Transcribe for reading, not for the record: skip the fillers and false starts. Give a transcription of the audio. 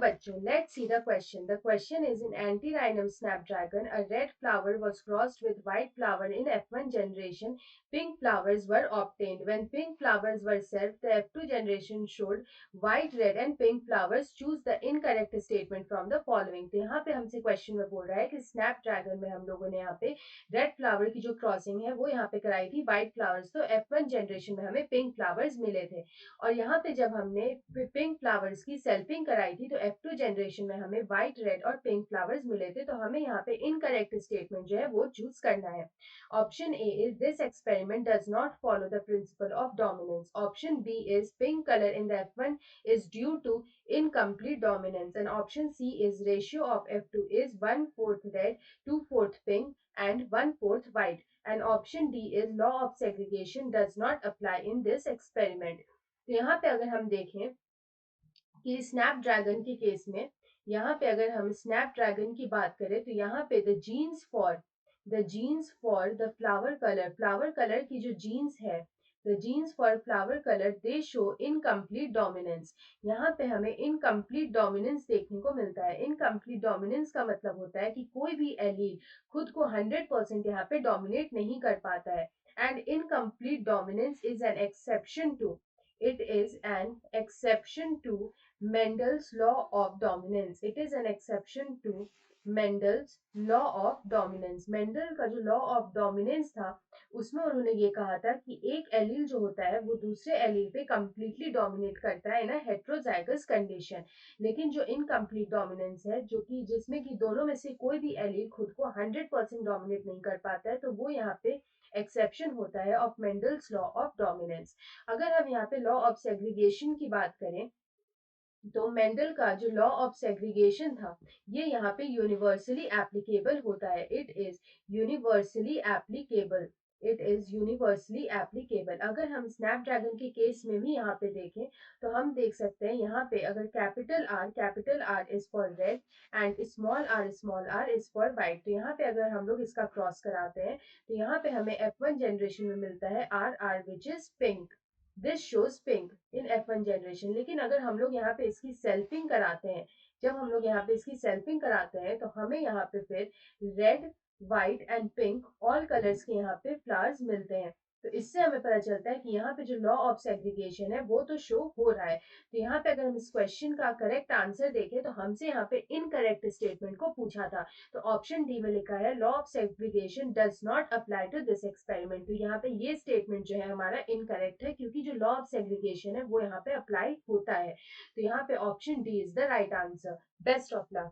बच्चों, let's see the question. The question is in anti-rhinum snapdragon. A red flower was crossed with white flower in F1 generation. Pink flowers were obtained. When pink flowers were served, the F2 generation showed white, red and pink flowers. Choose the incorrect statement from the following. तो यहाँ पे हमसे question में बोल रहा है कि Snapdragon में हम लोगों ने यहाँ पे रेड फ्लावर की जो क्रॉसिंग है वो यहाँ पे कराई थी व्हाइट फ्लावर्स, तो F1 जनरेशन में हमें पिंक फ्लावर्स मिले थे. और यहाँ पे जब हमने पिंक फ्लावर्स की सेल्फिंग कराई थी तो F2 जनरेशन में हमें व्हाइट, रेड और पिंक फ्लावर्स मिले थे. तो हमें यहाँ पे इनकरेक्ट स्टेटमेंट जो है वो चूज करना है. Option A is this experiment does not follow the principle of dominance. Option B is pink colour in the F1 is due to incomplete dominance, and option C is ratio of F2 is 1/4 red, 2/4 pink and 1/4 white, and option D is law of segregation does not apply in this experiment. तो यहाँ पे अगर हम देखें कि Snapdragon के case में, यहाँ पे अगर हम स्नैपड्रैगन की बात करें तो यहाँ पे the genes for the flower colour की जो जीन्स है, the genes for flower colour they show incomplete dominance. यहाँ पे हमें इनकम्प्लीट डोमिनेंस देखने को मिलता है. इनकम्प्लीट डोमिनेंस का मतलब होता है कि कोई भी एलील खुद को 100% यहाँ पे डोमिनेट नहीं कर पाता है. And incomplete dominance is an exception to, it is an exception to Mendel's law of dominance. It is an exception to Mendel's law of dominance. Mendel का जो लॉ ऑफ डोमिनेंस था उसमें उन्होंने ये कहा था कि एक एलील जो होता है वो दूसरे एलील पे कंप्लीटली डोमिनेट करता है इन अ हेट्रोजाइगस कंडीशन. लेकिन जो इनकम्प्लीट डोमिनेंस है, जो कि जिसमें कि दोनों में से कोई भी एलील खुद को 100% डोमिनेट नहीं कर पाता है, तो वो यहाँ पे एक्सेप्शन होता है of Mendel's law of dominance. अगर हम यहाँ पे लॉ ऑफ सेग्रीगेशन की बात करें तो मेंडल का जो लॉ ऑफ सेग्रीगेशन था ये यहाँ पे यूनिवर्सली एप्लीकेबल होता है. It is universally applicable. अगर हम स्नैपड्रैगन के केस में भी यहाँ पे देखें तो हम देख सकते हैं यहाँ पे अगर capital R is for red and small R is for white. तो यहाँ पे अगर हम लोग इसका क्रॉस कराते हैं तो यहाँ पे हमें F1 जनरेशन में मिलता है R which is pink. This shows pink in F1 generation. लेकिन अगर हम लोग यहाँ पे इसकी सेल्फिंग कराते हैं, जब हम लोग यहाँ पे इसकी सेल्फिंग कराते हैं तो हमें यहाँ पे फिर red, white and pink all colours के यहाँ पे फ्लावर्स मिलते हैं. तो इससे हमें पता चलता है कि यहाँ पे जो लॉ ऑफ सेग्रीगेशन है वो तो शो हो रहा है. तो यहाँ पे अगर हम इस क्वेश्चन का करेक्ट आंसर देखें तो हमसे यहाँ पे इनकरेक्ट स्टेटमेंट को पूछा था. तो ऑप्शन डी में लिखा है law of segregation does not apply to this experiment. तो यहाँ पे ये स्टेटमेंट जो है हमारा इनकरेक्ट है क्योंकि जो लॉ ऑफ सेग्रीगेशन है वो यहाँ पे अप्लाई होता है. तो यहाँ पे option D is the right answer. Best of luck.